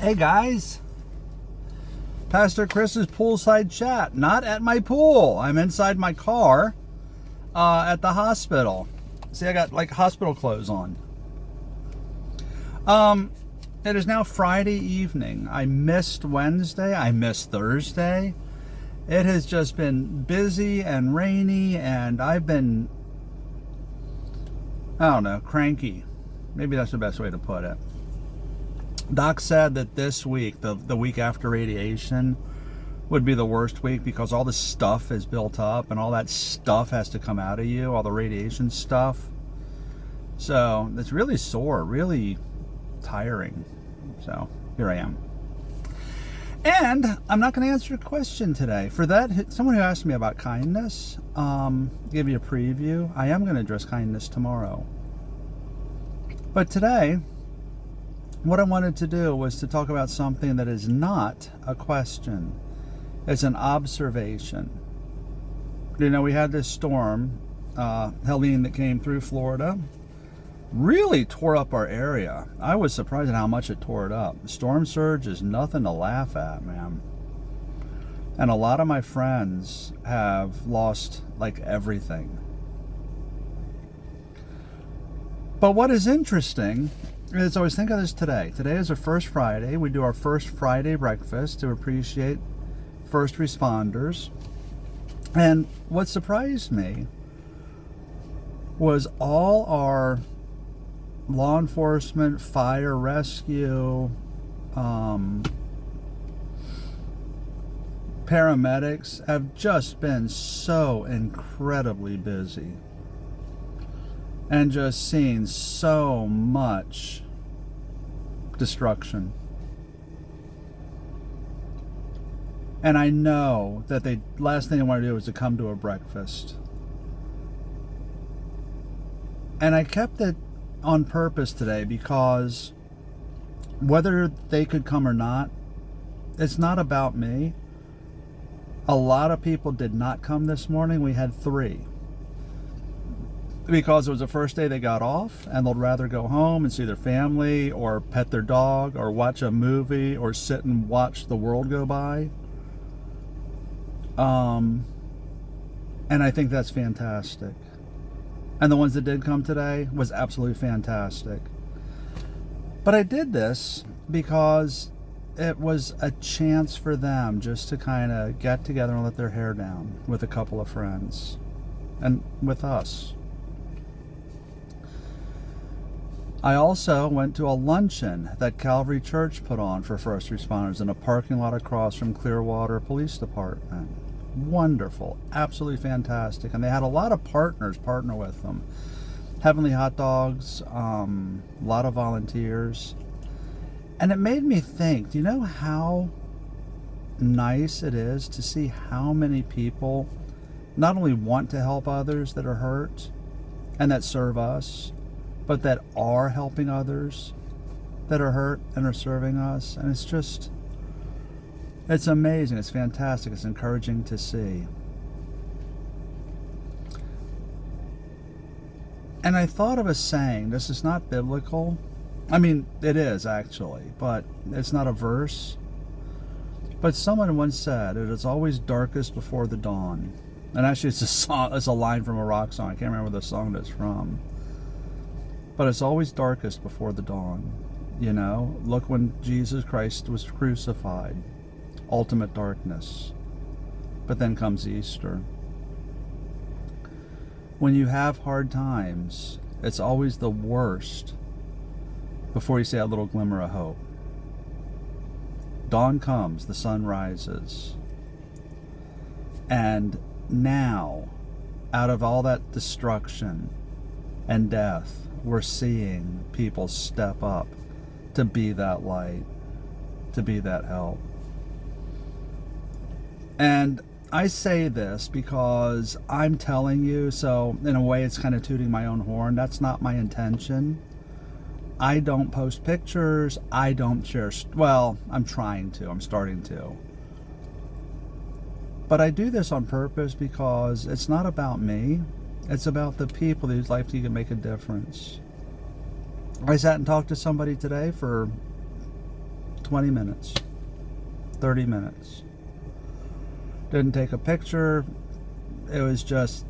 Hey guys, Pastor Chris's poolside chat. Not at my pool. I'm inside my car at the hospital. See, I got like hospital clothes on. It is now Friday evening. I missed Wednesday. I missed Thursday. It has just been busy and rainy, and I've been, I don't know, cranky. Maybe that's the best way to put it. Doc said that this week, the week after radiation, would be the worst week because all the stuff is built up and all that stuff has to come out of you, all the radiation stuff. So it's really sore, really tiring. So here I am. And I'm not going to answer a question today. For that, someone who asked me about kindness, give you a preview. I am going to address kindness tomorrow. But today, what I wanted to do was to talk about something that is not a question. It's an observation. You know, we had this storm, Helene, that came through Florida. Really tore up our area. I was surprised at how much it tore it up. The storm surge is nothing to laugh at, man. And a lot of my friends have lost like everything. But what is interesting is, I always think of this today. Today is our first Friday. We do our first Friday breakfast to appreciate first responders. And what surprised me was all our law enforcement, fire, rescue, paramedics have just been so incredibly busy and just seen so much destruction. And I know that the last thing they want to do is to come to a breakfast. And I kept it on purpose today because whether they could come or not, it's not about me. A lot of people did not come this morning. We had 3. Because it was the first day they got off and they'd rather go home and see their family or pet their dog or watch a movie or sit and watch the world go by. And I think that's fantastic. And the ones that did come today was absolutely fantastic. But I did this because it was a chance for them just to kind of get together and let their hair down with a couple of friends and with us. I also went to a luncheon that Calvary Church put on for first responders in a parking lot across from Clearwater Police Department. Wonderful, absolutely fantastic. And they had a lot of partners partner with them. Heavenly Hot Dogs, a lot of volunteers. And it made me think, do you know how nice it is to see how many people not only want to help others that are hurt and that serve us, but that are helping others that are hurt and are serving us. And it's amazing. It's fantastic. It's encouraging to see. And I thought of a saying. This is not biblical. I mean, it is actually, but it's not a verse. But someone once said, it is always darkest before the dawn. And actually it's a song, it's a line from a rock song. I can't remember the song that's from. But it's always darkest before the dawn. You know, look when Jesus Christ was crucified. Ultimate darkness. But then comes Easter. When you have hard times, it's always the worst before you see a little glimmer of hope. Dawn comes, the sun rises. And now, out of all that destruction and death, we're seeing people step up to be that light, to be that help. And I say this because I'm telling you, so in a way it's kind of tooting my own horn. That's not my intention. I don't post pictures. I don't share, well, I'm trying to, I'm starting to. But I do this on purpose because it's not about me. It's about the people whose life you can make a difference. I sat and talked to somebody today for 20 minutes, 30 minutes. Didn't take a picture. It was just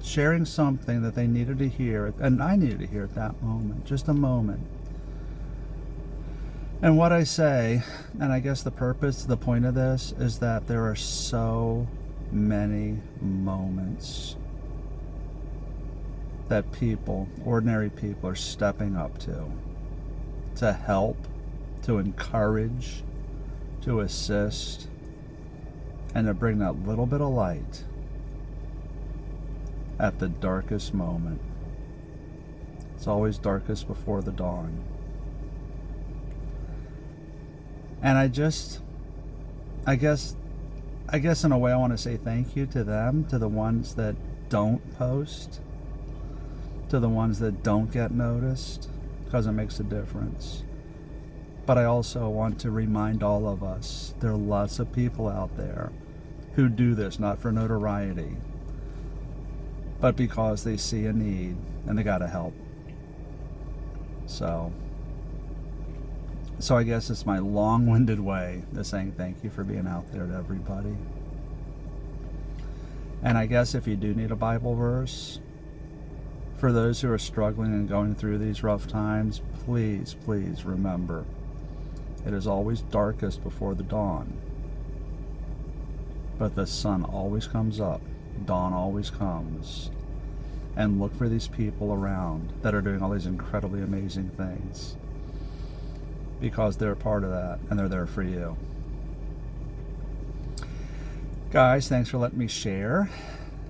sharing something that they needed to hear, and I needed to hear at that moment, just a moment. And what I say, and I guess the purpose, the point of this, is that there are so many moments that people, ordinary people, are stepping up to help, to encourage, to assist, and to bring that little bit of light at the darkest moment. It's always darkest before the dawn. And I guess in a way I want to say thank you to them, to the ones that don't post, to the ones that don't get noticed, because it makes a difference. But I also want to remind all of us, there are lots of people out there who do this not for notoriety, but because they see a need and they gotta help. So I guess it's my long-winded way of saying thank you for being out there to everybody. And I guess if you do need a Bible verse, for those who are struggling and going through these rough times, please, please remember, it is always darkest before the dawn. But the sun always comes up, dawn always comes. And look for these people around that are doing all these incredibly amazing things, because they're part of that and they're there for you. Guys, thanks for letting me share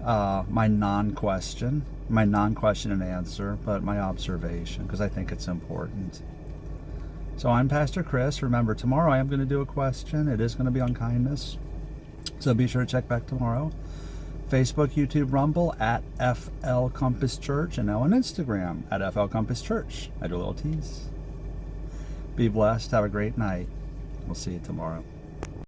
my non-question and answer, but my observation, because I think it's important. So I'm Pastor Chris. Remember, tomorrow I am going to do a question. It is going to be on kindness. So be sure to check back tomorrow. Facebook, YouTube, Rumble at FL Compass Church, and now on Instagram at FL Compass Church. I do a little tease. Be blessed. Have a great night. We'll see you tomorrow.